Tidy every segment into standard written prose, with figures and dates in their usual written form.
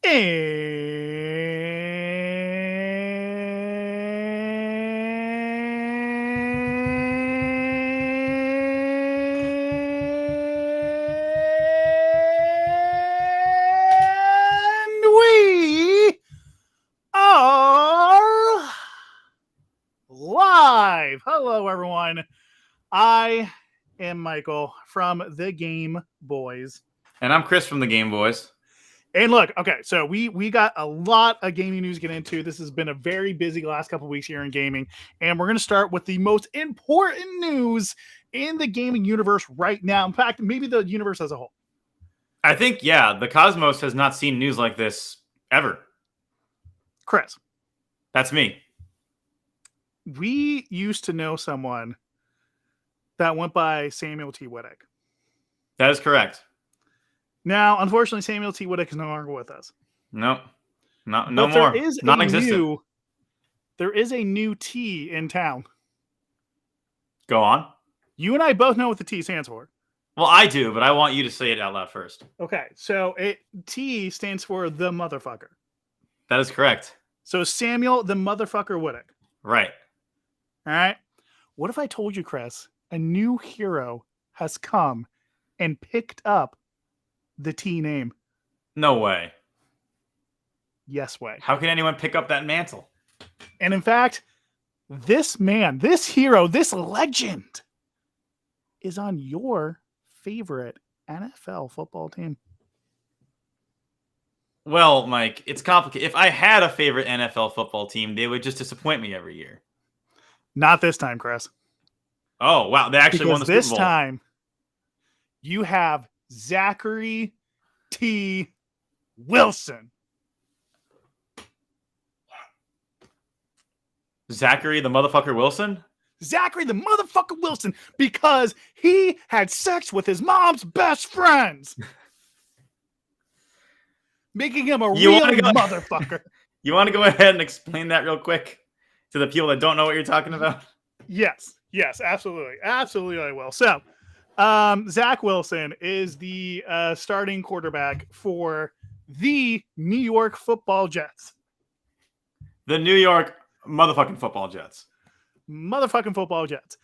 We are live. Hello, everyone. I am Michael from the Game Boys. And I'm Chris from the Game Boys. And look, okay, so we got a lot of gaming news to get into. This has been a very busy last couple of weeks here in gaming. And we're going to start with the most important news in the gaming universe right now. In fact, maybe the universe as a whole. I think, the cosmos has not seen news like this ever. Chris. That's me. We used to know someone that went by Samuel T. Whittick. That is correct. Now, unfortunately, Samuel T. Whittick is no longer with us. No more. Non-existent. There is a new T in town. Go on. You and I both know what the T stands for. Well, I do, but I want you to say it out loud first. Okay, so T stands for the motherfucker. That is correct. So Samuel the motherfucker Whittick. Right. All right. What if I told you, Chris, a new hero has come and picked up the T name? No way. Yes way. How can anyone pick up that mantle? And in fact, this man, this hero, this legend is on your favorite NFL football team. Well, Mike, it's complicated. If I had a favorite NFL football team, they would just disappoint me every year. Not this time, Chris. Oh, wow. They actually won the Super Bowl. This time, you have Zachary T. Wilson. Zachary the motherfucker Wilson? Zachary the motherfucker Wilson, because he had sex with his mom's best friends. Making him a real motherfucker. You want to go ahead and explain that real quick to the people that don't know what you're talking about? Yes, absolutely. Absolutely I will. So, Zach Wilson is the starting quarterback for the New York Football Jets. The New York motherfucking Football Jets. Motherfucking Football Jets.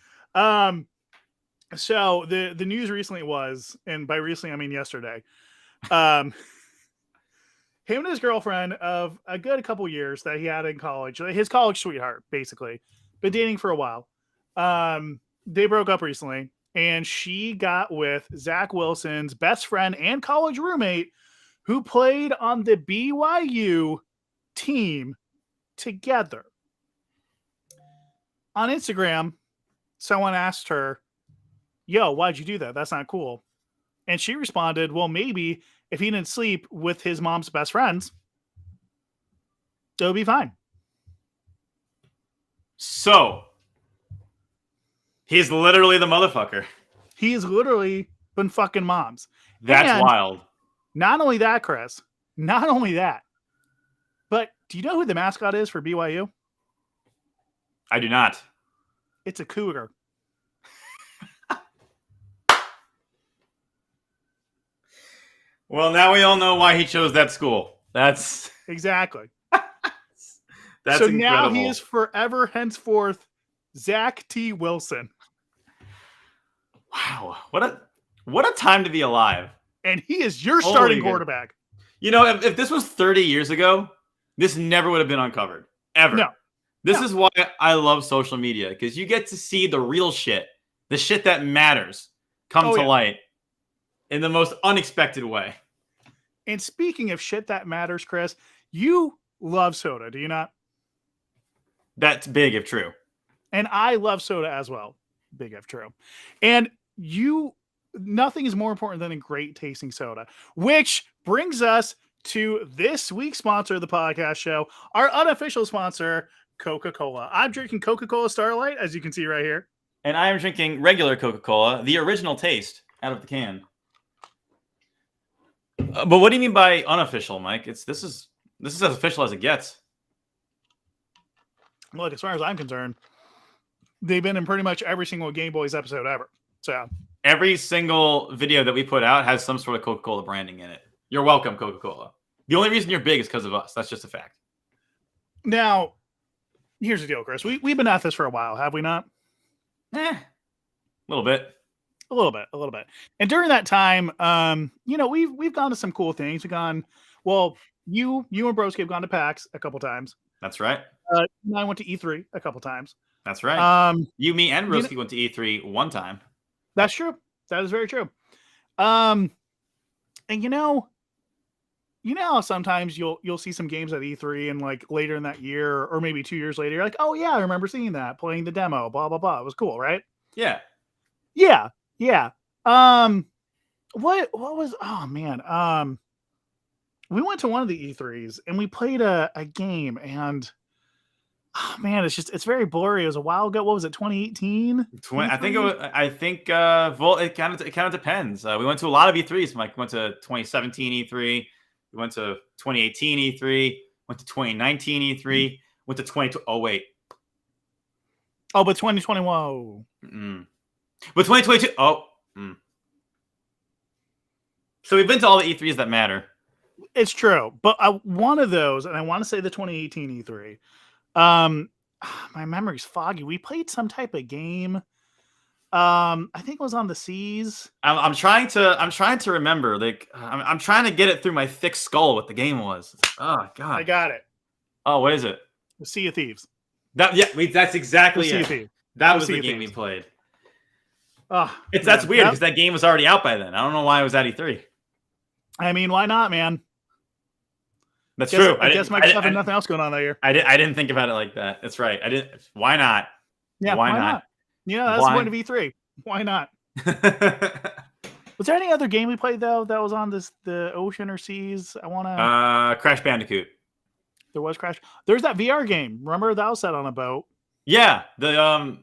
So the news recently was, and by recently I mean yesterday, him and his girlfriend of a good couple years that he had in college, his college sweetheart, basically, been dating for a while. They broke up recently, and she got with Zach Wilson's best friend and college roommate, who played on the BYU team together. On Instagram, someone asked her, "Yo, why'd you do that? That's not cool." And she responded, "Well, maybe if he didn't sleep with his mom's best friends, it'll be fine." So, he's literally the motherfucker. He's literally been fucking moms. That's wild. Not only that, Chris, not only that, but do you know who the mascot is for BYU? I do not. It's a cougar. Well, now we all know why he chose that school. That's exactly. That's so incredible. Now he is forever henceforth Zach T. Wilson. Wow, what a time to be alive. And he is your starting quarterback. You know, if this was 30 years ago, this never would have been uncovered. Ever. No. This is why I love social media, because you get to see the real shit, the shit that matters, come to light in the most unexpected way. And speaking of shit that matters, Chris, you love soda, do you not? That's big if true. And I love soda as well. Big if true. And nothing is more important than a great tasting soda, which brings us to this week's sponsor of the podcast show, our unofficial sponsor, Coca-Cola. I'm drinking Coca-Cola Starlight, as you can see right here. And I am drinking regular Coca-Cola, the original taste, out of the can. But what do you mean by unofficial, Mike? This is as official as it gets. Look, as far as I'm concerned, they've been in pretty much every single Game Boys episode ever. So every single video that we put out has some sort of Coca-Cola branding in it. You're welcome, Coca-Cola. The only reason you're big is because of us. That's just a fact. Now, here's the deal, Chris. We've been at this for a while, have we not? A little bit. A little bit. And during that time, we've gone to some cool things. We've gone, well, you and Broski have gone to PAX a couple times. That's right. I went to E3 a couple times. That's right. You, me, and Broski went to E3 one time. That's true. That is very true. And sometimes you'll see some games at E3 and like later in that year or maybe 2 years later, you're like, oh yeah, I remember seeing that, playing the demo, blah, blah, blah. It was cool, right? Yeah. Yeah. Yeah. What was, oh man. We went to one of the E3s and we played a game and oh man, it's very blurry. It was a while ago. What was it? 2018? I think it kind of depends. We went to a lot of E3s. Like, we went to 2017 E3. We went to 2018 E3. Went to 2019 E3. Went to 2020. Oh, wait. Oh, but 2021. But 2022. Oh. So we've been to all the E3s that matter. It's true. But one of those, and I want to say the 2018 E3. My memory's foggy. We played some type of game. I think it was on the seas. I'm trying to remember. Like, I'm trying to get it through my thick skull what the game was. Oh God, I got it. Oh, what is it? The Sea of Thieves. That's exactly it. That was the game we played. That's weird because that game was already out by then. I don't know why it was at E3. I mean, why not, man? That's true. I guess Microsoft had nothing else going on that year. I didn't think about it like that. That's right. I didn't. Why not? Yeah, why not? Yeah, that's the point of E3. Why not? Was there any other game we played though that was on the ocean or seas? I want to. Crash Bandicoot. There was Crash. There's that VR game. Remember that was set on a boat. Yeah, the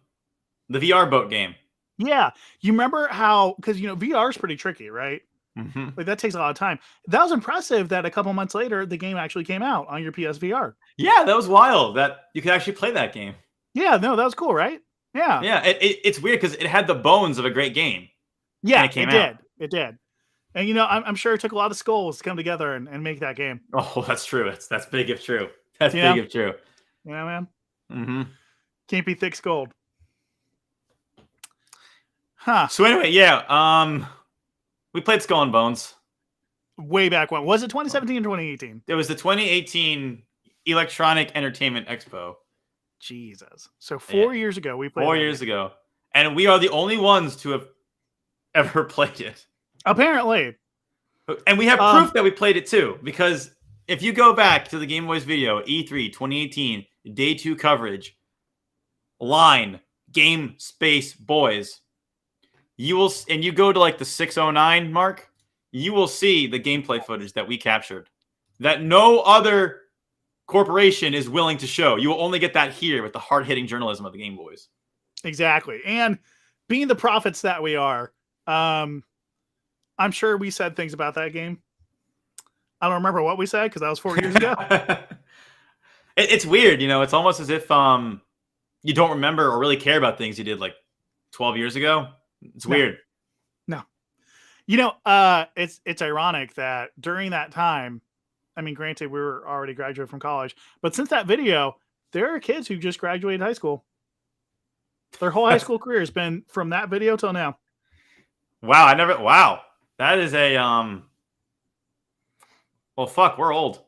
VR boat game. Yeah, you remember how? Because VR is pretty tricky, right? Mm-hmm. Like that takes a lot of time. That was impressive that a couple months later the game actually came out on your PSVR. Yeah, that was wild that you could actually play that game. Yeah, no, that was cool, right? Yeah. Yeah, it's weird because it had the bones of a great game. Yeah, it did. It did. And I'm sure it took a lot of skulls to come together and make that game. Oh, that's true. That's big if true. That's big if true. Yeah, man. Mm-hmm. Can't be thick skulled. Huh. So anyway, yeah. We played Skull and Bones. Way back when. Was it 2017 or 2018? It was the 2018 Electronic Entertainment Expo. Jesus. So 4 years ago we played 4 years ago. And we are the only ones to have ever played it. Apparently. And we have proof that we played it too. Because if you go back to the Game Boys video, E3 2018, Day 2 coverage, line, Game Space Boys, you will, and you go to like the 609 mark, you will see the gameplay footage that we captured that no other corporation is willing to show. You will only get that here with the hard-hitting journalism of the Game Boys. Exactly. And being the prophets that we are, I'm sure we said things about that game. I don't remember what we said because that was 4 years ago. It's weird, it's almost as if you don't remember or really care about things you did like 12 years ago. It's weird. No. It's ironic that during that time, I mean, granted, we were already graduated from college, but since that video, there are kids who just graduated high school. Their whole high school career has been from that video till now. Wow. That is a, well, fuck, we're old.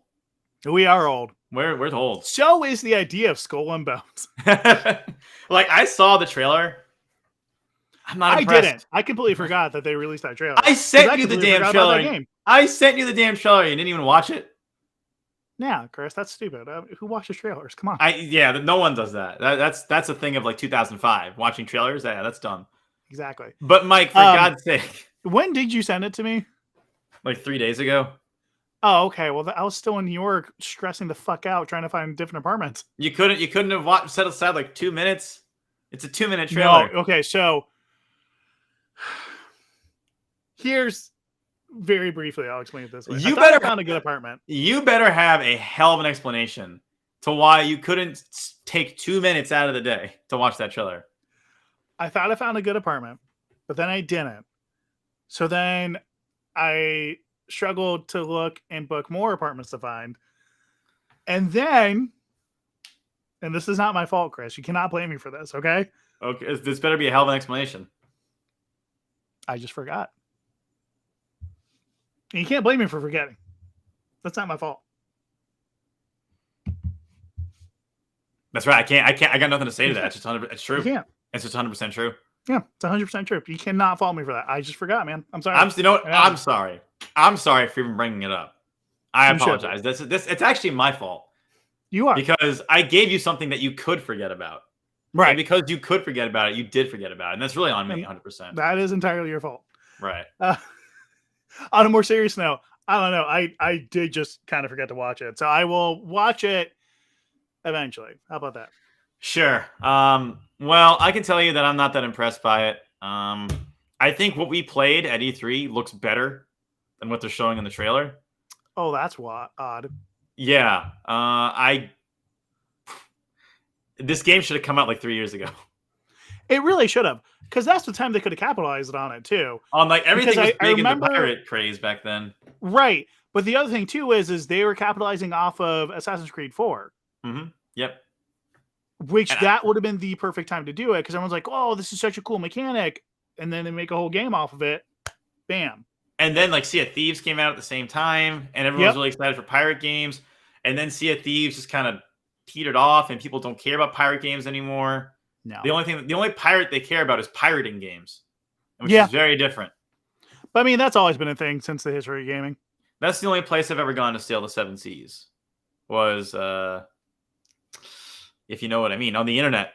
We are old. We're old. So is the idea of Skull and Bones. Like, I saw the trailer. I'm not impressed. I didn't. I completely forgot that they released that trailer. I sent you the damn trailer. I sent you the damn trailer. You didn't even watch it? Yeah, Chris, that's stupid. Who watches trailers? Come on. No one does that. That's a thing of like 2005. Watching trailers, yeah, that's dumb. Exactly. But Mike, for God's sake. When did you send it to me? Like 3 days ago. Oh, okay. Well, I was still in New York, stressing the fuck out, trying to find different apartments. You couldn't have set aside like 2 minutes. It's a 2-minute trailer. No, okay, so here's very briefly. I'll explain it this way. You better found a good apartment. You better have a hell of an explanation to why you couldn't take 2 minutes out of the day to watch that trailer. I thought I found a good apartment, but then I didn't. So then I struggled to look and book more apartments to find. And then, and this is not my fault, Chris. You cannot blame me for this, okay? Okay, this better be a hell of an explanation. I just forgot. And you can't blame me for forgetting. That's not my fault. That's right. I can't. I got nothing to say to that. It's just 100%. It's true. You can't. It's just 100% true. Yeah, it's 100% true. You cannot fault me for that. I just forgot, man. I'm sorry. I'm sorry. I'm sorry for even bringing it up. I You should. apologize. This it's actually my fault. You are. Because I gave you something that you could forget about. Right. And because you could forget about it, you did forget about it. And that's really on me, 100%. That is entirely your fault. Right. On a more serious note, I don't know. I did just kind of forget to watch it. So I will watch it eventually. How about that? Sure. Well, I can tell you that I'm not that impressed by it. I think what we played at E3 looks better than what they're showing in the trailer. Oh, that's odd. Yeah. This game should have come out like 3 years ago. It really should have, because that's the time they could have capitalized on it too. On like everything was big in the remember, pirate craze back then. Right. But the other thing too is they were capitalizing off of Assassin's Creed 4. Mm-hmm. Yep. Which that would have been the perfect time to do it, because everyone's like, "Oh, this is such a cool mechanic," and then they make a whole game off of it. Bam. And then like Sea of Thieves came out at the same time, and everyone was really excited for pirate games. And then Sea of Thieves just kind of petered off, and people don't care about pirate games anymore. No. The only pirate they care about is pirating games, which is very different. But I mean, that's always been a thing since the history of gaming. That's the only place I've ever gone to sail the seven seas. Was if you know what I mean, on the internet.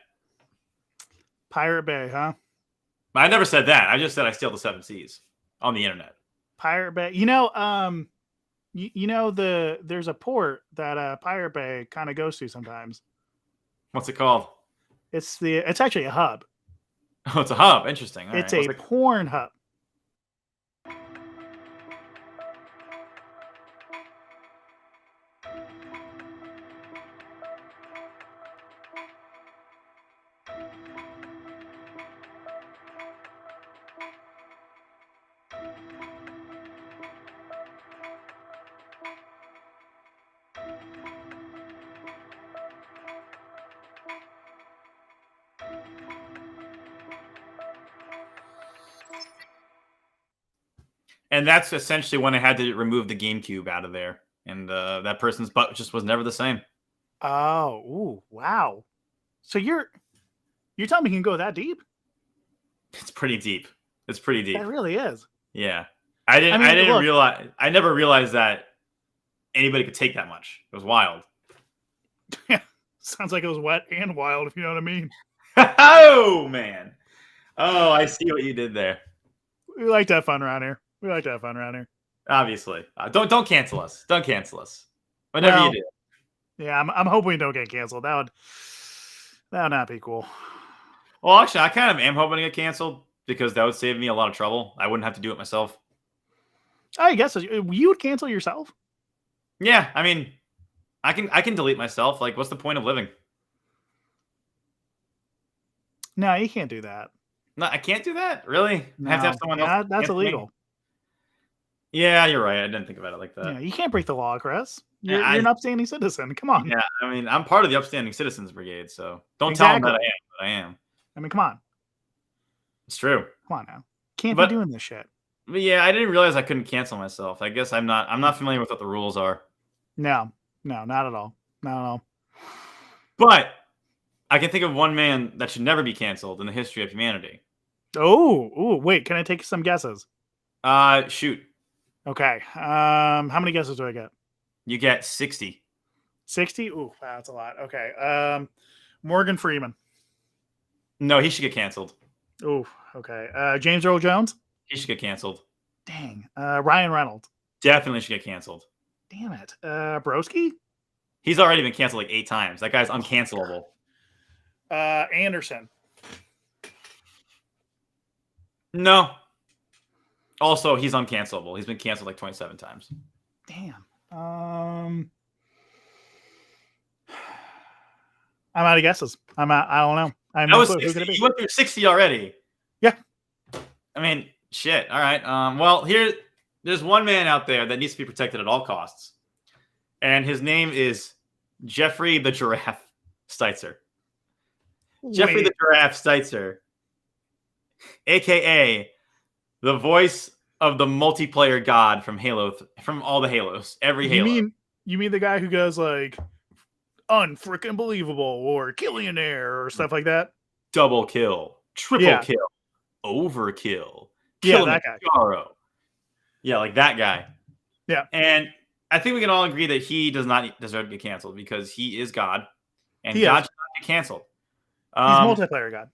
Pirate Bay, huh? I never said that. I just said I sail the seven seas on the internet. Pirate Bay. You know, there's a port that Pirate Bay kind of goes to sometimes. What's it called? It's actually a hub. Oh, it's a hub. Interesting. It's a porn hub. And that's essentially when I had to remove the GameCube out of there. And that person's butt just was never the same. Oh, ooh, wow. So you're telling me you can go that deep? It's pretty deep. It's pretty deep. It really is. Yeah. I never realized that anybody could take that much. It was wild. Yeah. Sounds like it was wet and wild, if you know what I mean. Oh, man. Oh, I see what you did there. We like to have fun around here. Obviously. Don't cancel us. Don't cancel us. Whenever you do. Yeah, I'm hoping we don't get canceled. That would not be cool. Well, actually, I kind of am hoping to get canceled because that would save me a lot of trouble. I wouldn't have to do it myself. I guess you would cancel yourself. Yeah, I mean, I can delete myself. Like, what's the point of living? No, you can't do that. No, I can't do that. Really? No, I have to have someone else. That's illegal. Me? Yeah, you're right. I didn't think about it like that. Yeah, you can't break the law, Chris. You're an upstanding citizen. Come on. Yeah, I mean, I'm part of the upstanding citizens brigade, so don't tell them that I am. I mean, come on. It's true. Come on now. Can't be doing this shit. But yeah, I didn't realize I couldn't cancel myself. I guess I'm not familiar with what the rules are. No, not at all. Not at all. But I can think of one man that should never be canceled in the history of humanity. Oh, wait. Can I take some guesses? Shoot. Okay. How many guesses do I get? You get 60. 60? Ooh, wow, that's a lot. Okay. Morgan Freeman. No, he should get canceled. Ooh, okay. James Earl Jones? He should get canceled. Dang. Ryan Reynolds. Definitely should get canceled. Damn it. Broski? He's already been canceled like 8 times. That guy's uncancelable. Anderson. No. Also, he's uncancelable. He's been canceled like 27 times. Damn. I'm out of guesses. I don't know. That was 60. You went through 60 already. Yeah. I mean, shit. All right. Well, There's one man out there that needs to be protected at all costs, and his name is Jeffrey the Giraffe Steitzer. Jeffrey the Giraffe Steitzer, aka the voice of the multiplayer god from Halo, from all the Halos, every Halo. You mean the guy who goes like unfreaking believable or Killionaire or stuff like that? Double kill, triple kill, overkill, that guy. Yeah, like that guy. Yeah. And I think we can all agree that he does not deserve to get canceled because he is God, and He God is. should not get canceled. He's multiplayer God.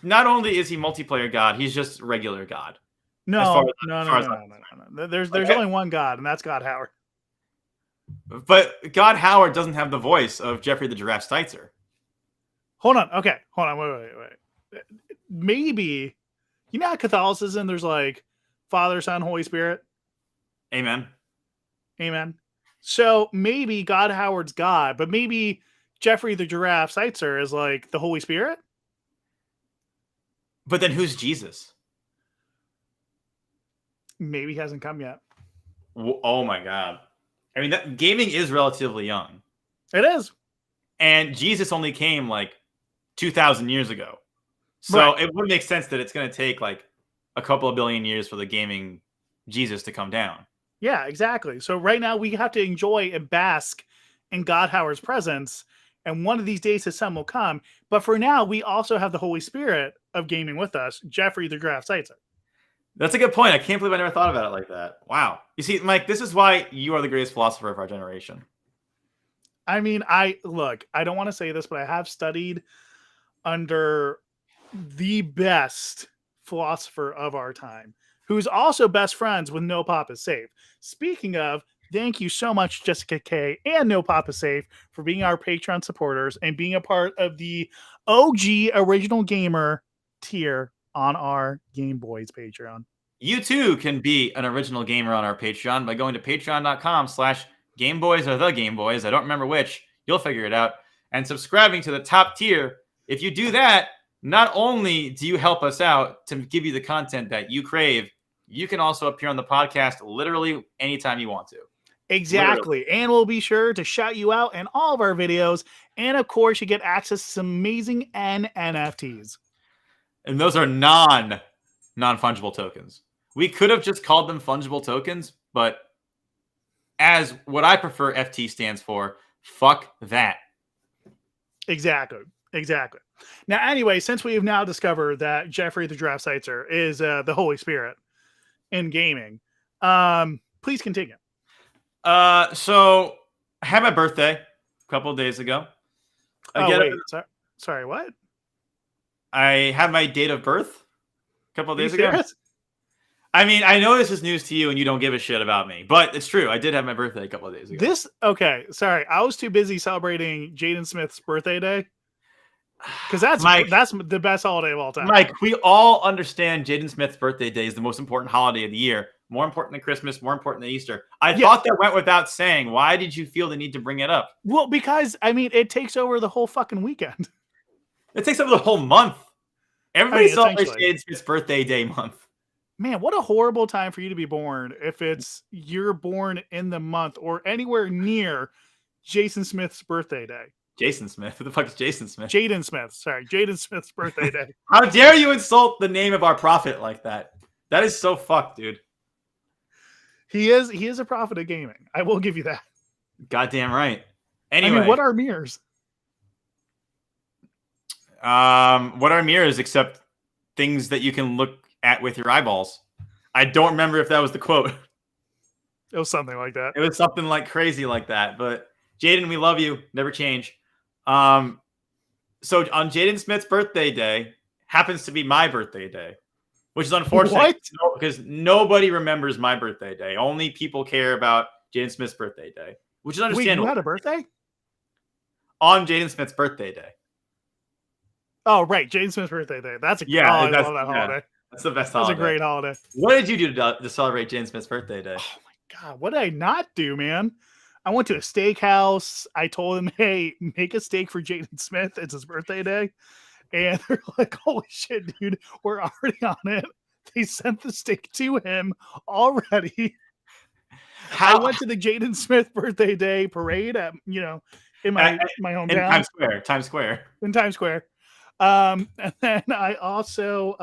Not only is he multiplayer God, he's just regular God. No. There's only one God, and that's God Howard. But God Howard doesn't have the voice of Jeffrey the Giraffe Steitzer. Hold on. Okay. Hold on. Wait. Maybe, you know how Catholicism, there's like Father, Son, Holy Spirit? Amen. Amen. So maybe God Howard's God, but maybe Jeffrey the Giraffe Steitzer is like the Holy Spirit? But then who's Jesus? Maybe he hasn't come yet. Oh my God. I mean, that gaming is relatively young. It is. And Jesus only came like 2,000 years ago. So it would make sense that it's going to take like a couple of billion years for the gaming Jesus to come down. Yeah, exactly. So right now we have to enjoy and bask in God Howard's presence. And one of these days his son will come. But for now, we also have the Holy Spirit of gaming with us, Jeffrey the Giraffe Steitzer. That's a good point. I can't believe I never thought about it like that. Wow. You see, Mike, this is why you are the greatest philosopher of our generation. I mean, I don't want to say this, but I have studied under the best philosopher of our time, who's also best friends with No Pop is Safe. Speaking of, thank you so much, Jessica K and No Pop is Safe, for being our Patreon supporters and being a part of the OG Original Gamer tier on our Game Boys Patreon. You too can be an original gamer on our Patreon by going to patreon.com/Gameboys or the Game Boys. I don't remember which. You'll figure it out. And subscribing to the top tier. If you do that, not only do you help us out to give you the content that you crave, you can also appear on the podcast literally anytime you want to. Exactly. Literally. And we'll be sure to shout you out in all of our videos. And of course, you get access to some amazing NFTs. And those are non-fungible tokens. We could have just called them fungible tokens, but as what I prefer FT stands for, fuck that. Exactly. Now, anyway, since we have now discovered that Jeffrey the Giraffe Steitzer is the Holy Spirit in gaming, please continue. So I had my birthday a couple of days ago. Sorry, what? I had my date of birth a couple of days ago. I mean, I know this is news to you and you don't give a shit about me, but it's true. I did have my birthday a couple of days ago. Sorry. I was too busy celebrating Jaden Smith's birthday day. Because that's the best holiday of all time. Mike, we all understand Jaden Smith's birthday day is the most important holiday of the year. More important than Christmas, more important than Easter. I thought that went without saying. Why did you feel the need to bring it up? Well, because, I mean, it takes over the whole fucking weekend. It takes over the whole month. Everybody celebrates Jaden Smith's birthday day month. Man, what a horrible time for you to be born if you're born in the month or anywhere near Jason Smith's birthday day. Jason Smith? Who the fuck is Jason Smith? Jaden Smith. Sorry, Jaden Smith's birthday day. How dare you insult the name of our prophet like that? That is so fucked, dude. He is a prophet of gaming. I will give you that. Goddamn right. Anyway, I mean, what are mirrors? What are mirrors except things that you can look at with your eyeballs? I don't remember if that was the quote. It was something like that. It was something like crazy like that. But Jaden, we love you. Never change. So on Jaden Smith's birthday day happens to be my birthday day, which is unfortunate because nobody remembers my birthday day. Only people care about Jaden Smith's birthday day, which is understandable. Wait, you had a birthday? On Jaden Smith's birthday day. Oh, right. Jaden Smith's birthday day. I love that holiday. That's the best holiday. That's a great holiday. What did you do to celebrate Jaden Smith's birthday day? Oh, my God. What did I not do, man? I went to a steakhouse. I told him, hey, make a steak for Jaden Smith. It's his birthday day. And they're like, holy shit, dude. We're already on it. They sent the steak to him already. How? I went to the Jaden Smith birthday day parade at, in my hometown. In Times Square. In Times Square. And then I also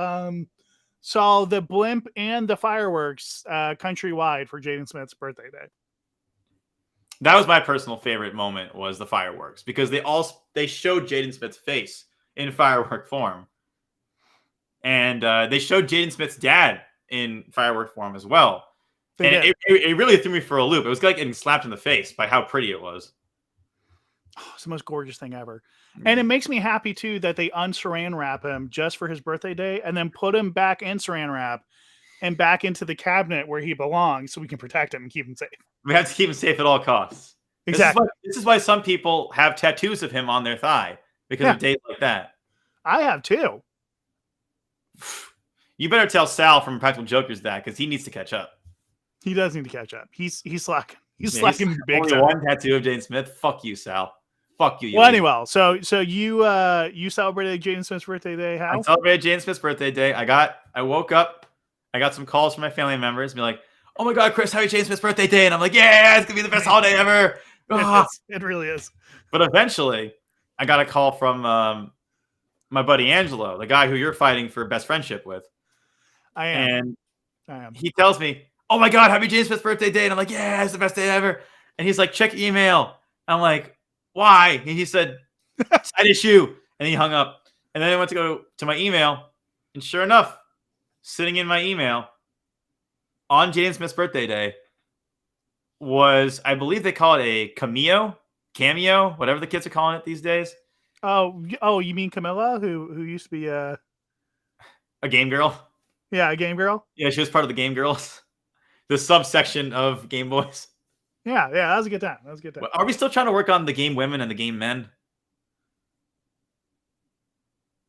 saw the blimp and the fireworks countrywide for Jaden Smith's birthday day. That was my personal favorite moment, was the fireworks, because they showed Jaden Smith's face in firework form. And they showed Jaden Smith's dad in firework form as well. It really threw me for a loop. It was like getting slapped in the face by how pretty it was. Oh, it's the most gorgeous thing ever. And it makes me happy, too, that they unsaran wrap him just for his birthday day and then put him back in saran wrap and back into the cabinet where he belongs so we can protect him and keep him safe. We have to keep him safe at all costs. Exactly. This is why some people have tattoos of him on their thigh, because of days like that. I have, too. You better tell Sal from Practical Jokers that, because he needs to catch up. He does need to catch up. He's slacking. He's slacking big time. One tattoo of Jaden Smith. Fuck you, Sal. Fuck you. Well, anyway, so you celebrated Jaden Smith's birthday day. How? I celebrated Jaden Smith's birthday day. I woke up. I got some calls from my family members, be like, "Oh my God, Chris, happy Jaden Smith's birthday day!" And I'm like, "Yeah, it's gonna be the best holiday ever." It really is. But eventually, I got a call from my buddy Angelo, the guy who you're fighting for best friendship with. I am. He tells me, "Oh my God, happy Jaden Smith's birthday day!" And I'm like, "Yeah, it's the best day ever." And he's like, "Check your email." I'm like, "Why?" And he said, "Side issue." And he hung up. And then I went to go to my email, and sure enough, sitting in my email on Jaden Smith's birthday day was, I believe they call it a cameo, whatever the kids are calling it these days. Oh, you mean Camilla, who used to be a game girl? Yeah, a game girl. Yeah, she was part of the Game Girls, the subsection of Game Boys. Yeah, that was a good time. Are we still trying to work on the Game Women and the Game Men?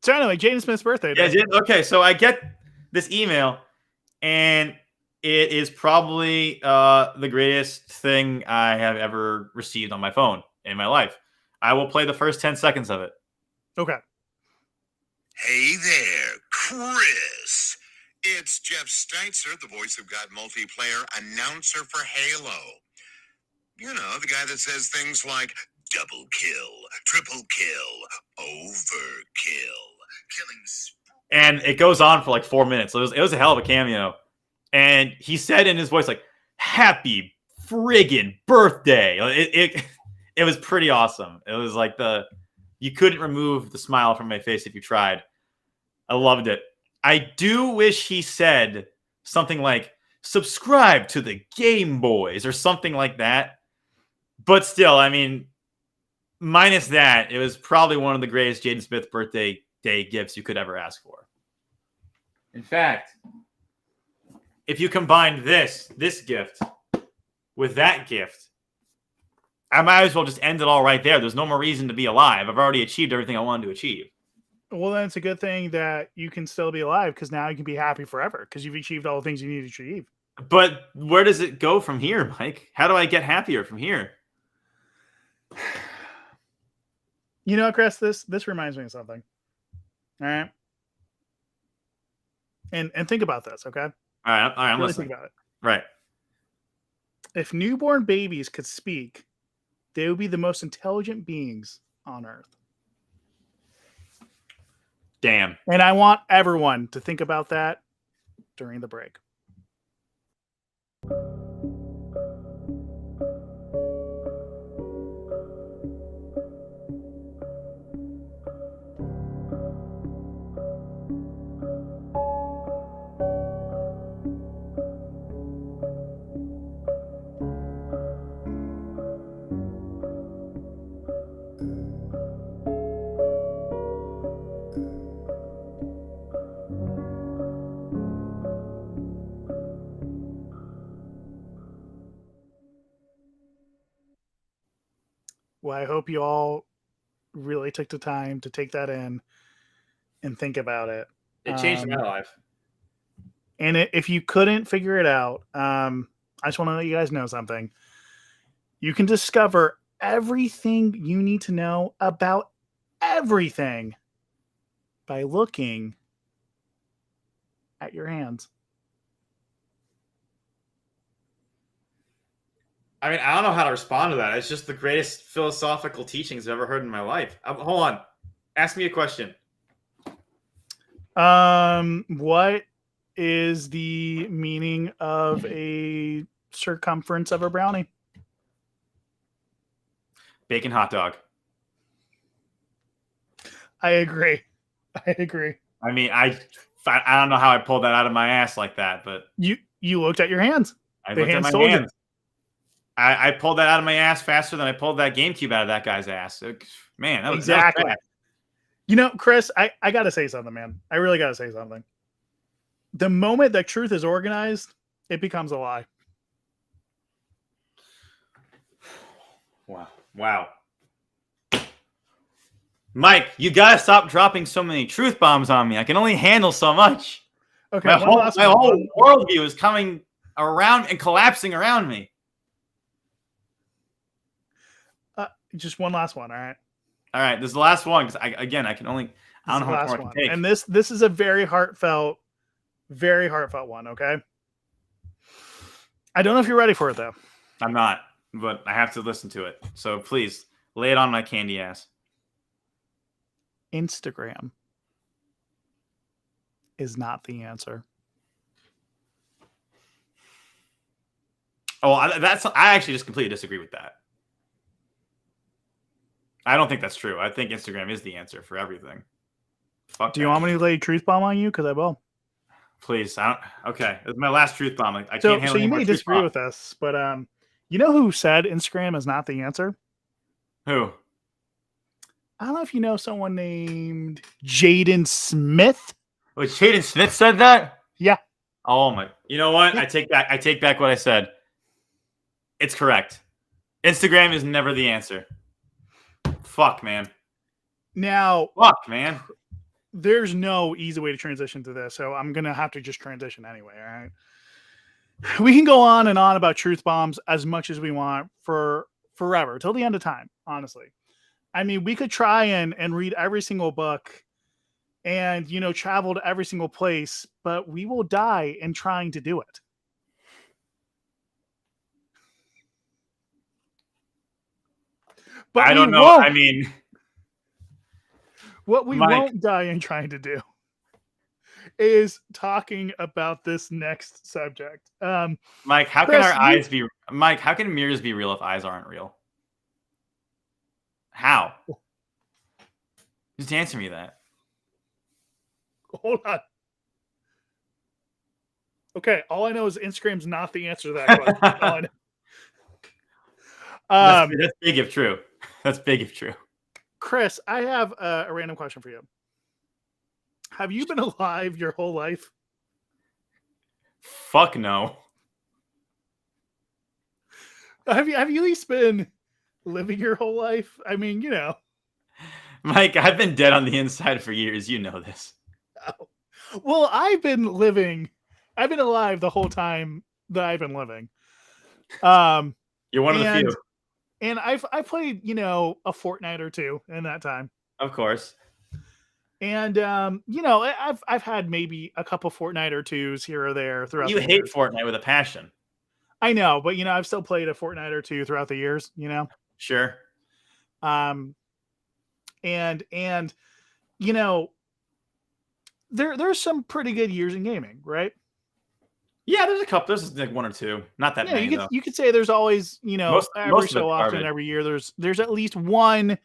So anyway, Jaden Smith's birthday day. Yeah, okay, so I get this email, and it is probably the greatest thing I have ever received on my phone in my life. I will play the first 10 seconds of it. Okay. Hey there, Chris. It's Jeff Steitzer, the voice of God multiplayer announcer for Halo. You know, the guy that says things like double kill, triple kill, overkill, killing. And it goes on for like 4 minutes. It was a hell of a cameo. And he said in his voice, like, "Happy friggin' birthday." It was pretty awesome. It was like you couldn't remove the smile from my face if you tried. I loved it. I do wish he said something like, "Subscribe to the Game Boys," or something like that. But still, I mean, minus that, it was probably one of the greatest Jaden Smith birthday day gifts you could ever ask for. In fact, if you combine this gift with that gift, I might as well just end it all right there. There's no more reason to be alive. I've already achieved everything I wanted to achieve. Well, then it's a good thing that you can still be alive, because now you can be happy forever because you've achieved all the things you need to achieve. But where does it go from here, Mike? How do I get happier from here? You know, Chris, this reminds me of something. All right. And think about this, okay? All right, I'm really listening. Think about it. Right. If newborn babies could speak, they would be the most intelligent beings on Earth. Damn. And I want everyone to think about that during the break. Well, I hope you all really took the time to take that in and think about it. It changed my life. And if you couldn't figure it out, I just want to let you guys know something. You can discover everything you need to know about everything by looking at your hands. I mean, I don't know how to respond to that. It's just the greatest philosophical teachings I've ever heard in my life. Hold on. Ask me a question. What is the meaning of a circumference of a brownie? Bacon hot dog. I agree. I mean, I don't know how I pulled that out of my ass like that, but you looked at your hands. I The looked at hands my told you. hands. I pulled that out of my ass faster than I pulled that GameCube out of that guy's ass. Man, that was Exactly. fast. You know, Chris, I got to say something, man. I really got to say something. The moment that truth is organized, it becomes a lie. Wow. Mike, you got to stop dropping so many truth bombs on me. I can only handle so much. Okay, My whole worldview is coming around and collapsing around me. Just one last one, all right? All right, this is the last one because I don't know how much more I can take. And this is a very heartfelt one, okay? I don't know if you're ready for it though. I'm not, but I have to listen to it. So please lay it on my candy ass. Instagram is not the answer. Oh, I actually just completely disagree with that. I don't think that's true. I think Instagram is the answer for everything. Fuck. Do you want me to lay a truth bomb on you? Because I will. Please. Okay. It's my last truth bomb. I can't handle So you any more may truth disagree bomb. with this, but you know who said Instagram is not the answer? Who? I don't know if you know someone named Jaden Smith. Wait, Jaden Smith said that? Yeah. Oh my. You know what? Yeah. I take back what I said. It's correct. Instagram is never the answer. Fuck, man. Now, Fuck, man. there's no easy way to transition to this, so I'm gonna have to just transition anyway. All right. We can go on and on about truth bombs as much as we want for forever till the end of time. Honestly, I mean, we could try and read every single book and travel to every single place, but we will die in trying to do it. But I don't know. Won't. I mean, what we Mike. won't die in trying to do is talking about this next subject. Mike, how Chris, can our eyes be? Mike, how can mirrors be real if eyes aren't real? How? Just answer me that. Hold on. Okay, all I know is Instagram's not the answer to that question. That's all I know. That's big if true. That's big if true. Chris, I have a random question for you. Have you been alive your whole life? Fuck no. Have you at least been living your whole life? I mean, Mike, I've been dead on the inside for years. You know this. Well, I've been alive the whole time that I've been living. You're one of the few. And I played, a fortnight or two in that time. Of course. And I've had maybe a couple fortnight or twos here or there throughout. You hate Fortnite with a passion. I know, but I've still played a fortnight or two throughout the years. Sure. And there's some pretty good years in gaming, right? Yeah, there's a couple. There's like one or two. Not that many. You could say there's always, every so often, every year, there's at least 1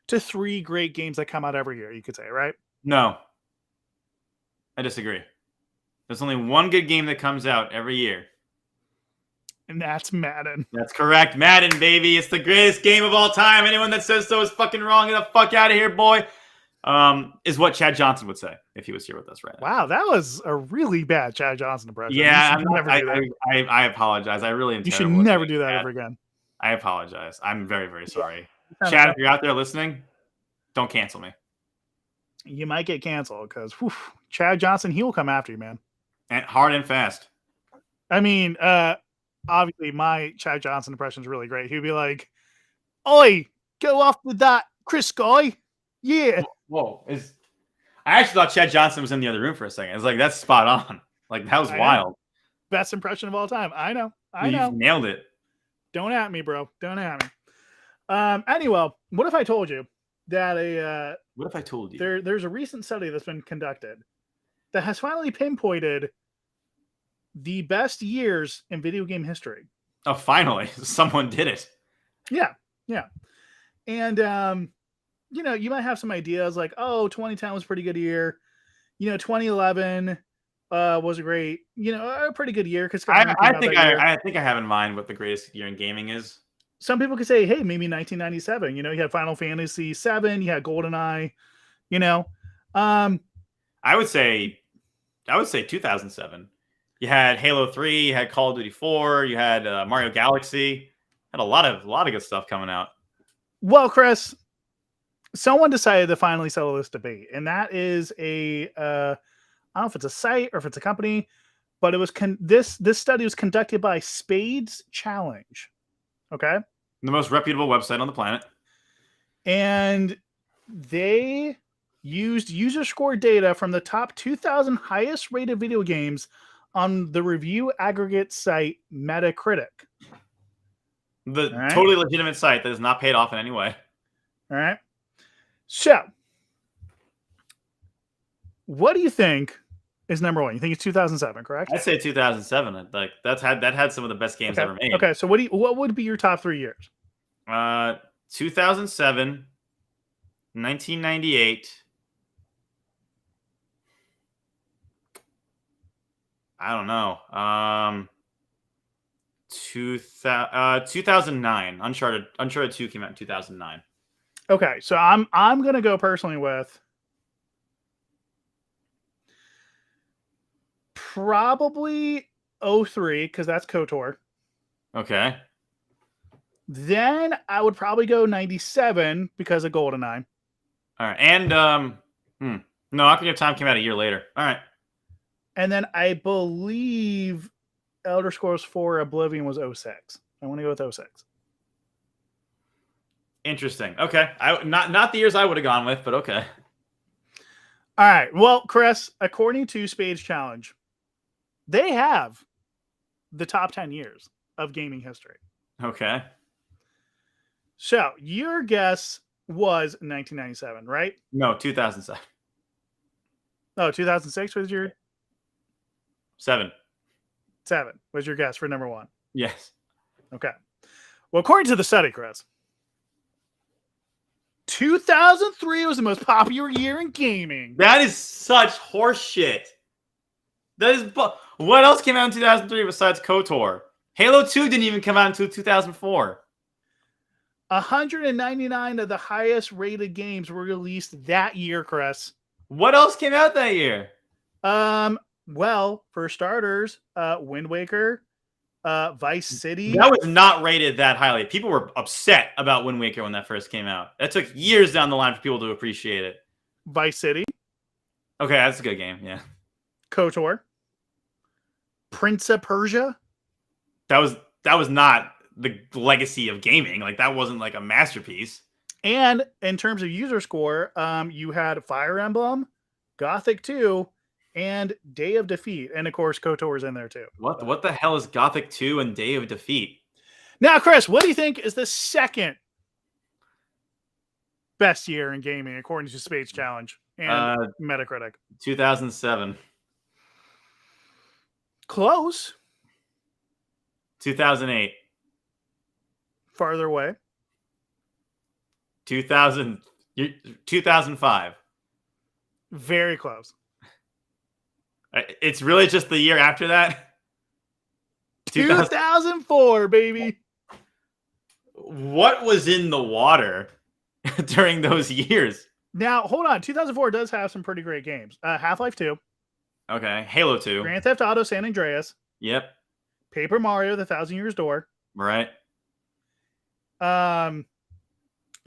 to 3 great games that come out every year. You could say, right? No, I disagree. There's only one good game that comes out every year, and that's Madden. That's correct, Madden, baby. It's the greatest game of all time. Anyone that says so is fucking wrong. Get the fuck out of here, boy. Is what Chad Johnson would say if he was here with us right now. Wow, that was a really bad Chad Johnson impression. Yeah, I apologize. I really am. You should never do that ever again. I apologize. I'm very, very sorry. Chad, if you're out there listening, don't cancel me. You might get canceled because Chad Johnson, he will come after you, man. And hard and fast. I mean, obviously my Chad Johnson impression is really great. He'd be like, "Oi, go after that Chris guy." Yeah. Whoa. I actually thought Chad Johnson was in the other room for a second. I was like, that's spot on. Like, that was I know. wild. Best impression of all time. I know. I You know. nailed it. Don't at me, bro. Don't at me. Anyway, what if I told you that What if I told you? there's a recent study that's been conducted that has finally pinpointed the best years in video game history. Oh, finally, someone did it. Yeah. And you might have some ideas like, oh, 2010 was a pretty good year. 2011 was a pretty good year because I think I have in mind what the greatest year in gaming is. Some people could say, hey, maybe 1997. You had Final Fantasy VII, you had GoldenEye. I would say 2007. You had Halo 3, you had Call of Duty 4, you had Mario Galaxy. Had a lot of good stuff coming out. Well, Chris, someone decided to finally settle this debate, and that is I don't know if it's a site or if it's a company, but it was this study was conducted by Spades Challenge. Okay, the most reputable website on the planet, and they used user score data from the top 2,000 highest rated video games on the review aggregate site Metacritic. The totally legitimate site that is not paid off in any way. All right. So, what do you think is number one? You think it's 2007, correct? I'd say 2007. Like that had some of the best games ever made. Okay, so what would be your top 3 years? 2007, 1998. I don't know. 2009. Uncharted 2 came out in 2009. Okay, so I'm gonna go personally with probably 03 because that's KOTOR. Okay. Then I would probably go 97 because of GoldenEye. All right, and no, Ocarina of Time came out a year later. All right. And then I believe Elder Scrolls 4 Oblivion was 06. I want to go with 06. Interesting. Okay. Not the years I would have gone with, but okay. All right. Well, Chris, according to Spades Challenge, they have the top 10 years of gaming history. Okay. So your guess was 1997, right? No, 2007. Oh, 2006 was your... 7 was your guess for number 1. Yes. Okay. Well, according to the study, Chris, 2003 was the most popular year in gaming. That is such horseshit. That is what else came out in 2003 besides KOTOR? Halo 2 didn't even come out until 2004. 199 of the highest rated games were released that year, Chris. What else came out that year? Well, for starters, Wind Waker, Vice City. That was not rated that highly. People were upset about Wind Waker when that first came out. That took years down the line for people to appreciate it. Vice City. Okay, that's a good game, yeah. KOTOR. Prince of Persia. That was not the legacy of gaming. Like, that wasn't like a masterpiece. And in terms of user score, you had Fire Emblem, Gothic 2, and Day of Defeat. And of course, KOTOR is in there too. What the hell is Gothic 2 and Day of Defeat? Now, Chris, what do you think is the second best year in gaming according to Spades Challenge and Metacritic? 2007. Close. 2008. Farther away. 2005. Very close. It's really just the year after that. 2004, baby. What was in the water during those years? Now, hold on. 2004 does have some pretty great games. Half-Life 2. Okay. Halo 2. Grand Theft Auto San Andreas. Yep. Paper Mario, The Thousand Years Door. Right.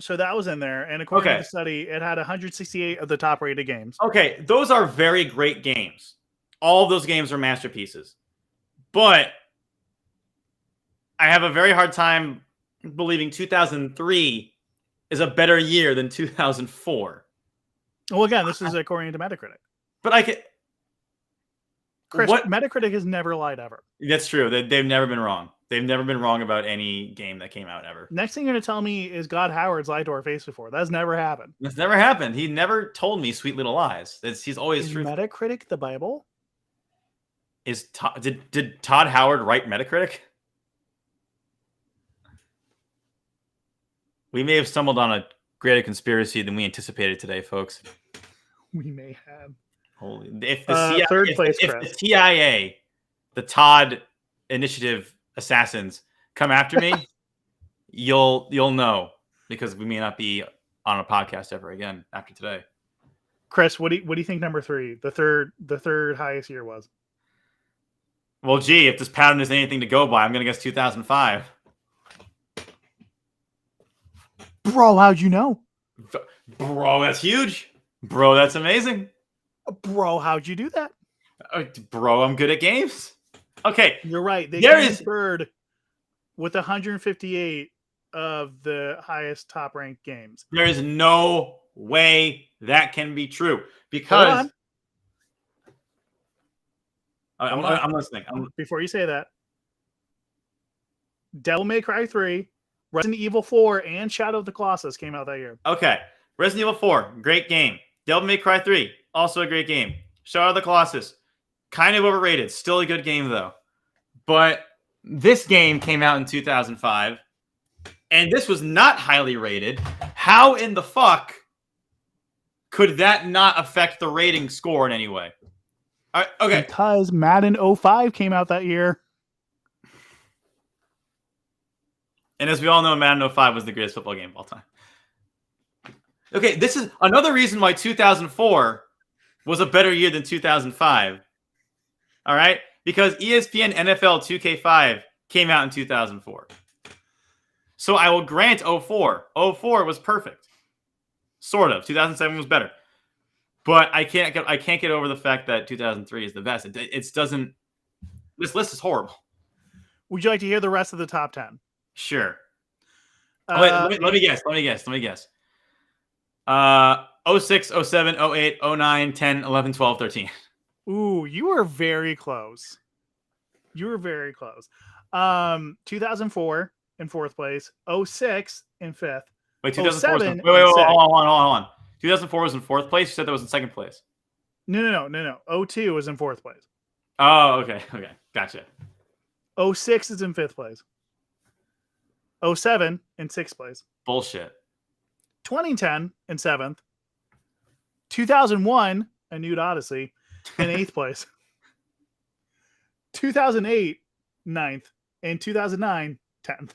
So that was in there. And according to the study, it had 168 of the top rated games. Okay. Those are very great games. All of those games are masterpieces. But I have a very hard time believing 2003 is a better year than 2004. Well, again, this is according to Metacritic. But Chris, Metacritic has never lied ever. That's true. They've never been wrong. They've never been wrong about any game that came out ever. Next thing you're going to tell me is God Howard's lied to our face before. That's never happened. That's never happened. He never told me sweet little lies. He's always true. Metacritic the Bible? Did Todd Howard write Metacritic? We may have stumbled on a greater conspiracy than we anticipated today, folks. We may have. Holy! If the third place, if the TIA, the Todd Initiative assassins, come after me, you'll know, because we may not be on a podcast ever again after today. Chris, what do you think number 3, the third highest year was? Well, gee, if this pattern is anything to go by, I'm gonna guess 2005. Bro, how'd you know? Bro, that's huge. Bro, that's amazing. Bro, how'd you do that? Bro, I'm good at games. Okay. You're right. They got third with 158 of the highest top ranked games. There is no way that can be true, because I'm listening. Before you say that, Devil May Cry 3, Resident Evil 4, and Shadow of the Colossus came out that year. Okay. Resident Evil 4, great game. Devil May Cry 3, also a great game. Shadow of the Colossus, kind of overrated. Still a good game, though. But this game came out in 2005, and this was not highly rated. How in the fuck could that not affect the rating score in any way? Okay. Because Madden 05 came out that year. And as we all know, Madden 05 was the greatest football game of all time. Okay, this is another reason why 2004 was a better year than 2005. All right? Because ESPN NFL 2K5 came out in 2004. So I will grant 04. 04 was perfect. Sort of. 2007 was better. But I can't get over the fact that 2003 is the best. It doesn't. This list is horrible. Would you like to hear the rest of the top 10? Sure. Let me guess. 06, 07, 08, 09, 10, 11, 12, 13. Ooh, you were very close. 2004 in 4th place. 06 in 5th. Wait, 2004 wait, hold on. 2004 was in 4th place? You said that was in 2nd place. No. 02 was in 4th place. Oh, okay. Gotcha. 06 is in 5th place. 07 in 6th place. Bullshit. 2010 in 7th. 2001, A New Odyssey, in 8th place. 2008, 9th. And 2009, 10th.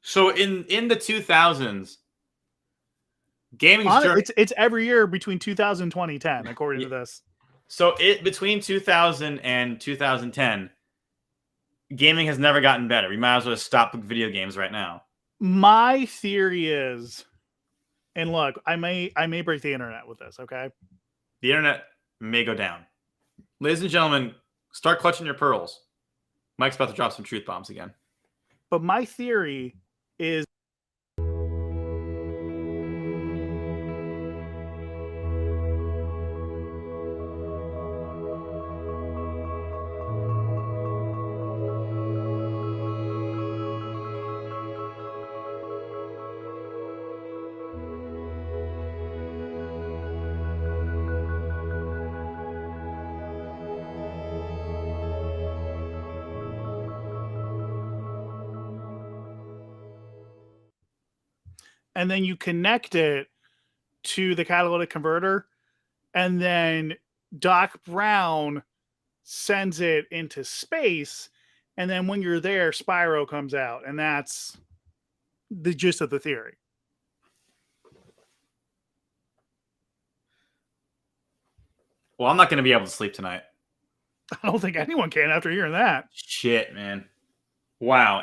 So in the 2000s, gaming it's every year between 2000 and 2010, according to this. So between 2000 and 2010, gaming has never gotten better. We might as well stop video games right now. My theory is, and look, I may break the internet with this, okay? The internet may go down. Ladies and gentlemen, start clutching your pearls. Mike's about to drop some truth bombs again. But my theory is and then you connect it to the catalytic converter, and then Doc Brown sends it into space, and then when you're there, Spyro comes out, and that's the gist of the theory. Well, I'm not going to be able to sleep tonight. I don't think anyone can after hearing that. Shit, man. Wow.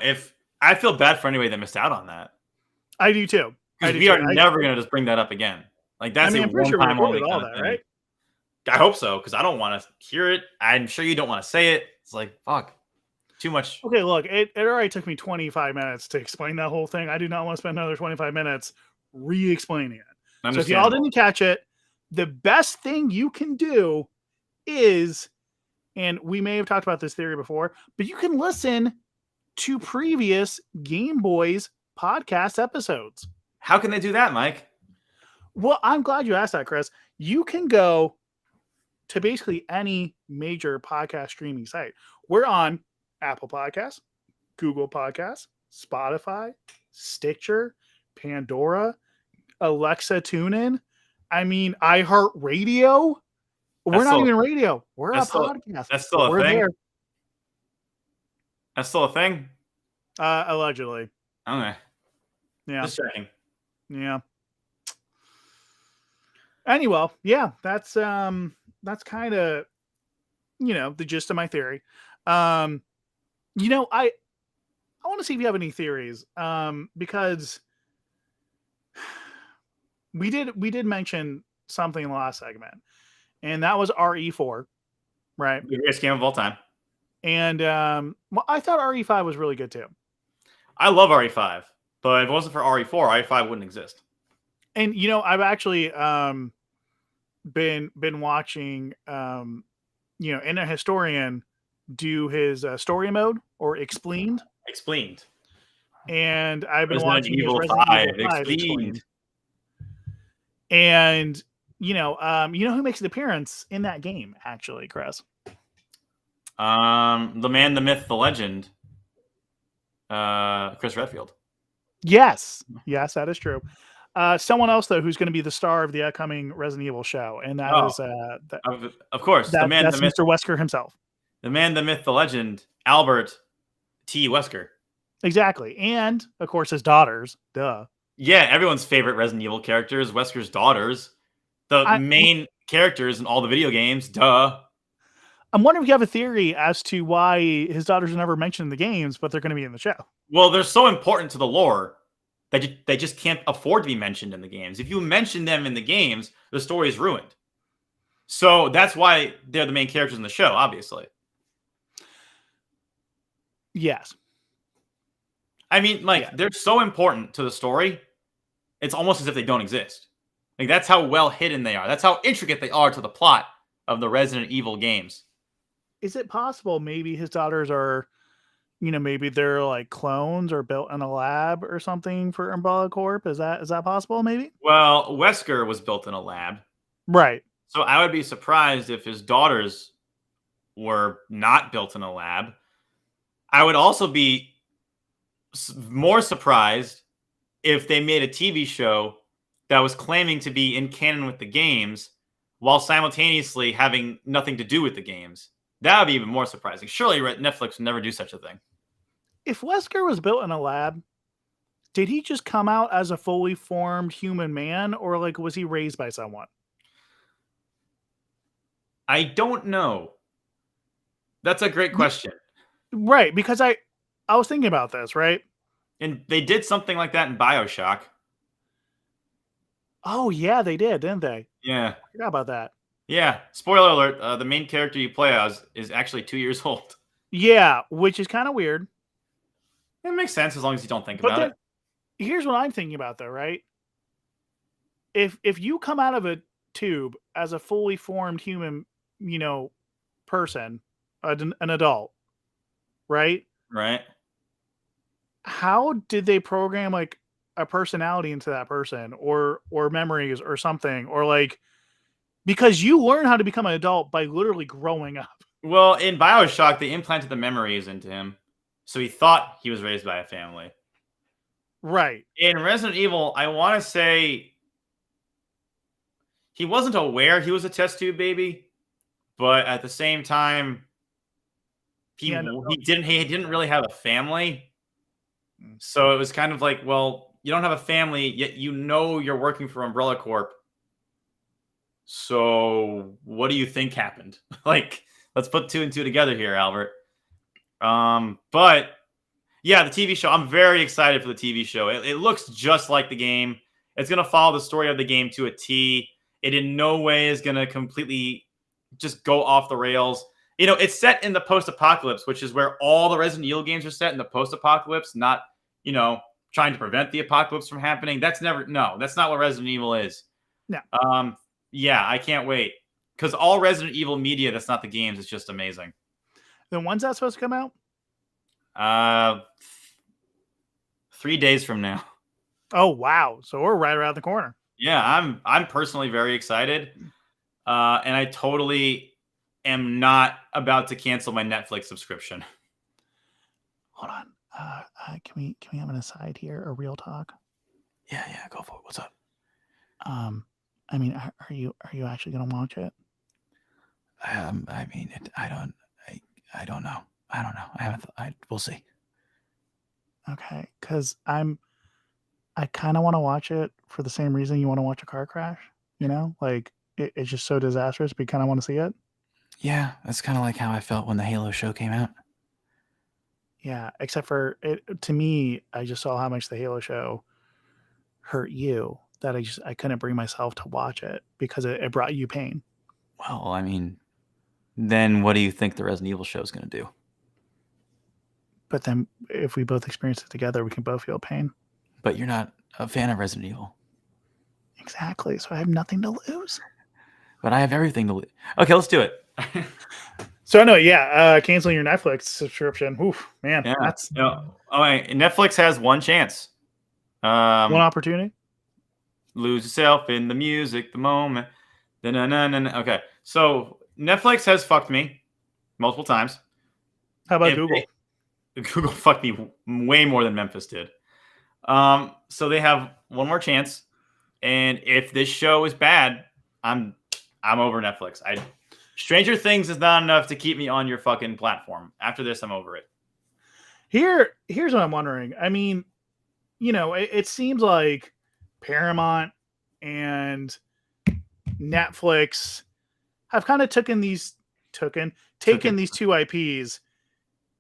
I feel bad for anybody that missed out on that. I do too. Because we are never going to just bring that up again. Like, that's I'm pretty sure we recorded all that, right? I hope so, because I don't want to hear it. I'm sure you don't want to say it. It's like, fuck. Too much. Okay, look, it already took me 25 minutes to explain that whole thing. I do not want to spend another 25 minutes re-explaining it. So if y'all didn't catch it, the best thing you can do is, and we may have talked about this theory before, but you can listen to previous Game Boys podcast episodes. How can they do that, Mike? Well, I'm glad you asked that, Chris. You can go to basically any major podcast streaming site. We're on Apple Podcasts, Google Podcasts, Spotify, Stitcher, Pandora, Alexa TuneIn. I mean, iHeartRadio. We're not even radio. We're a podcast. That's still a thing? There. That's still a thing? Allegedly. Okay. Yeah. Just checking. Yeah. Anyway, yeah, that's kind of, the gist of my theory. I want to see if you have any theories, because we did mention something in the last segment, and that was RE4, right? The greatest game of all time. And I thought RE5 was really good too. I love RE5, but if it wasn't for RE4, RE5 wouldn't exist. And I've actually been watching In a Historian do his story mode or Explained. Explained. And I've been Resident watching Evil his 5 Explained. And who makes an appearance in that game, actually, Chris? The man, the myth, the legend. Chris Redfield. Yes, that is true. Someone else though, who's going to be the star of the upcoming Resident Evil show, and that is of course, that's the myth, Mr. Wesker himself. The man, the myth, the legend, Albert T. Wesker. Exactly, and of course his daughters. Duh. Yeah, everyone's favorite Resident Evil characters, Wesker's daughters, the main characters in all the video games. Duh. I'm wondering if you have a theory as to why his daughters are never mentioned in the games, but they're going to be in the show. Well, they're so important to the lore that they just can't afford to be mentioned in the games. If you mention them in the games, the story is ruined. So that's why they're the main characters in the show, obviously. Yes. I mean, they're so important to the story, it's almost as if they don't exist. Like, that's how well hidden they are. That's how intricate they are to the plot of the Resident Evil games. Is it possible maybe his daughters are, maybe they're like clones or built in a lab or something for Umbrella Corp? Is that possible, maybe? Well, Wesker was built in a lab. Right. So I would be surprised if his daughters were not built in a lab. I would also be more surprised if they made a TV show that was claiming to be in canon with the games while simultaneously having nothing to do with the games. That would be even more surprising. Surely Netflix would never do such a thing. If Wesker was built in a lab, did he just come out as a fully formed human man, or was he raised by someone? I don't know. That's a great question. Right, because I was thinking about this, right? And they did something like that in BioShock. Oh, yeah, they did, didn't they? Yeah. I forgot about that. Yeah. Spoiler alert, the main character you play as is actually 2 years old. Yeah, which is kind of weird. It makes sense as long as you don't think about it. Here's what I'm thinking about, though, right? If you come out of a tube as a fully formed human, person, an adult, right? Right. How did they program a personality into that person, or memories or something, or because you learn how to become an adult by literally growing up. Well, in BioShock, they implanted the memories into him, so he thought he was raised by a family. Right. In Resident Evil, I want to say he wasn't aware he was a test tube baby, but at the same time, he didn't really have a family. So it was kind of like, well, you don't have a family, yet you're working for Umbrella Corp. So what do you think happened? Let's put 2 and 2 together here, Albert. But yeah, the TV show, I'm very excited for the TV show. It looks just like the game. It's going to follow the story of the game to a T. It in no way is going to completely just go off the rails. It's set in the post-apocalypse, which is where all the Resident Evil games are set, in the post-apocalypse, not, trying to prevent the apocalypse from happening. That's not what Resident Evil is. No. Yeah, I can't wait. Because all Resident Evil media that's not the games is just amazing. Then when's that supposed to come out? 3 days from now. Oh wow! So we're right around the corner. Yeah, I'm personally very excited. And I totally am not about to cancel my Netflix subscription. Hold on. Can we have an aside here, a real talk? Yeah, go for it. What's up? I mean, are you actually gonna watch it? I mean, I don't know. I don't know. I haven't. We'll see. Okay, because I kind of want to watch it for the same reason you want to watch a car crash. You know, like it's just so disastrous, but you kind of want to see it. Yeah, that's kind of like how I felt when the Halo show came out. Yeah, except for it. To me, I just saw how much the Halo show hurt you that I couldn't bring myself to watch it because it brought you pain. Well, I mean, then what do you think the Resident Evil show is going to do? But then, if we both experience it together, we can both feel pain. But you're not a fan of Resident Evil. Exactly. So I have nothing to lose. But I have everything to lose. Okay, let's do it. So anyway, yeah, canceling your Netflix subscription. Oof, man, Yeah. that's Netflix has one chance. one opportunity. Lose yourself in the music, the moment. Okay, so Netflix has fucked me multiple times. How about Google? Google fucked me way more than Memphis did. So they have one more chance, and if this show is bad, I'm over Netflix. Stranger Things is not enough to keep me on your fucking platform. After this, I'm over it. Here's what I'm wondering. I mean, you know, it seems like Paramount and Netflix have kind of taken these two IPs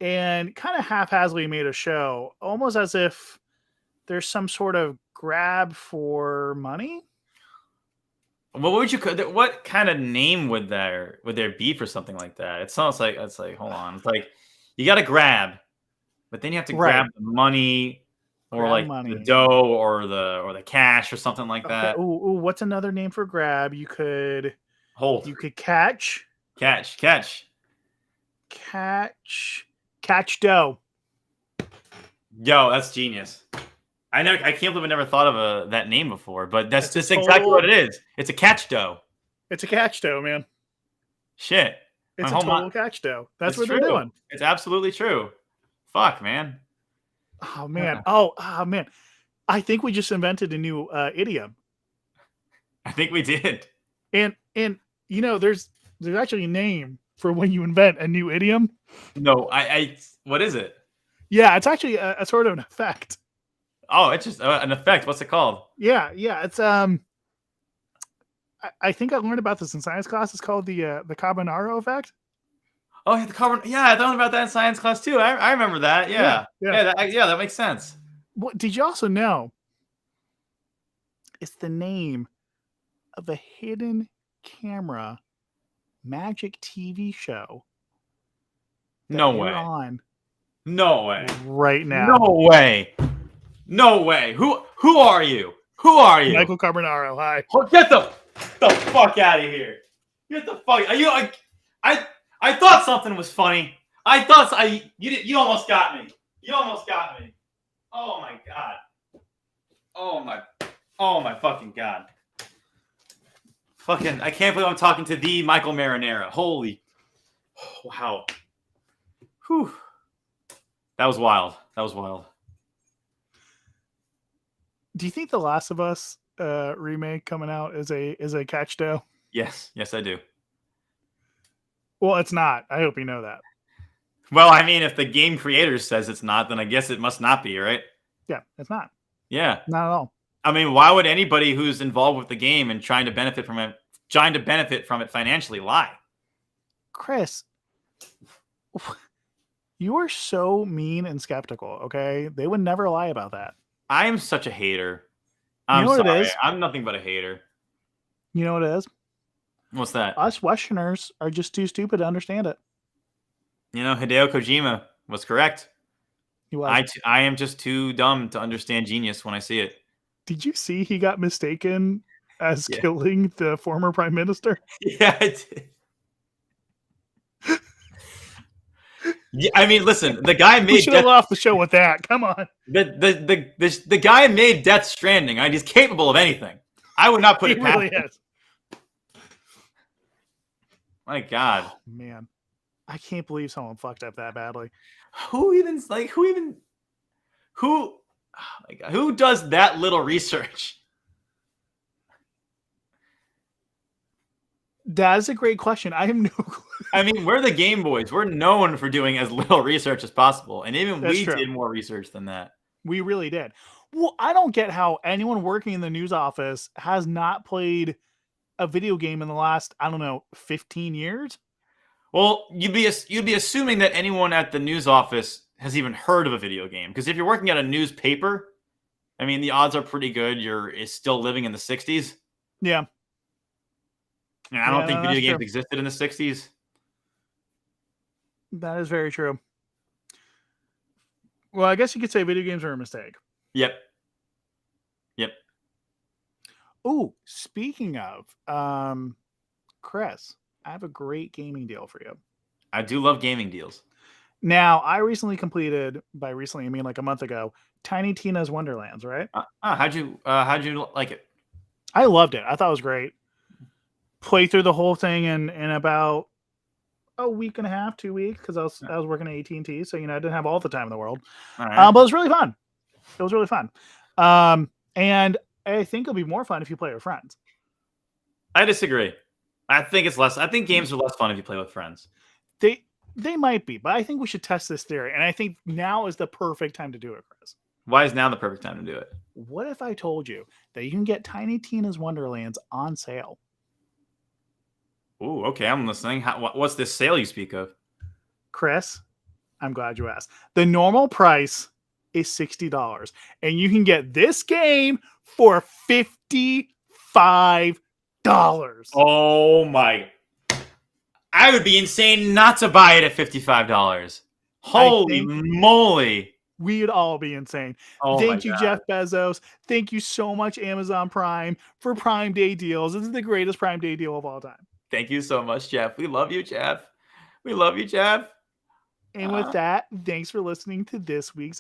and kind of haphazardly made a show, almost as if there's some sort of grab for money. What kind of name would there be for something like that? It sounds like hold on. It's like you got to grab, but then you have to grab the money or the dough or the cash or something like that. Ooh, what's another name for grab? You could hold. You could catch dough. Yo, that's genius. I can't believe I never thought of that name before, but that's exactly what it is. It's a catch dough. It's a catch dough, man. Shit. It's a total catch dough. That's what they're doing. It's absolutely true. Fuck, man. Oh man. Oh man. I think we just invented a new idiom. I think we did. And you know, there's actually a name for when you invent a new idiom. No, what is it? Yeah, it's actually a sort of an effect. Oh, it's just an effect. What's it called? Yeah. It's I think I learned about this in science class. It's called the Carbonaro effect. Oh, yeah, the carbon. Yeah, I learned about that in science class too. I remember that. Yeah. That makes sense. What did you also know? It's the name of a hidden camera magic TV show. No way. On. No way. Right now. No way. Who are you? Who are you? Michael Carbonaro. Hi. Get the fuck out of here. Get the fuck. Are you? I thought something was funny. I thought you almost got me. You almost got me. Oh my god. Oh my fucking god. Fucking, I can't believe I'm talking to the Michael Marinara. Holy. Wow. Whew. That was wild. Do you think The Last of Us remake coming out is a catch dough? Yes, I do. Well, it's not. I hope you know that. Well, I mean, if the game creator says it's not, then I guess it must not be, right? Yeah, it's not. Yeah. Not at all. I mean, why would anybody who's involved with the game and trying to benefit from it financially lie? Chris, you are so mean and skeptical, okay? They would never lie about that. I am such a hater. You know what sorry. it is? I'm nothing but a hater. You know what it is? What's that? Us Westerners are just too stupid to understand it. You know, Hideo Kojima was correct. He was. I am just too dumb to understand genius when I see it. Did you see he got mistaken as Yeah. killing the former prime minister. Yeah, I did. Yeah, I mean, listen, the guy We made should have off the show with that. Come on. the guy made Death Stranding, and he's capable of anything. I would not put He it past really him. is. My God, Oh, man. I can't believe someone fucked up that badly. who? Oh my God, who does that little research? That is a great question. I have no clue. I mean, we're the Game Boys. We're known for doing as little research as possible, and even That's we true. did more research than that. We really did. Well, I don't get how anyone working in the news office has not played a video game in the last, I don't know, 15 years. Well, you'd be assuming that anyone at the news office has even heard of a video game, because if you're working at a newspaper, I mean, the odds are pretty good is still living in the 60s. Yeah. And I don't think that's video games true. existed in the 60s. That is very true. Well, I guess you could say video games are a mistake. Yep. Oh, speaking of, Chris, I have a great gaming deal for you. I do love gaming deals. Now, I recently completed, by recently I mean like a month ago, Tiny Tina's Wonderlands, right? How'd you like it? I loved it. I thought it was great. Played through the whole thing in about a week and a half, 2 weeks, because I was working at AT&T, so I didn't have all the time in the world. All right. But it was really fun. It was really fun. And I think it'll be more fun if you play with friends. I disagree. I think games are less fun if you play with friends. They might be, but I think we should test this theory. And I think now is the perfect time to do it, Chris. Why is now the perfect time to do it? What if I told you that you can get Tiny Tina's Wonderlands on sale? Ooh, okay, I'm listening. What's this sale you speak of? Chris, I'm glad you asked. The normal price is $60, and you can get this game for $55. Oh my! I would be insane not to buy it at $55. Holy moly! We'd all be insane. Oh Thank my you, God. Jeff Bezos. Thank you so much, Amazon Prime, for Prime Day deals. This is the greatest Prime Day deal of all time. Thank you so much, Jeff. We love you, Jeff. We love you, Jeff. And with that, thanks for listening to this week's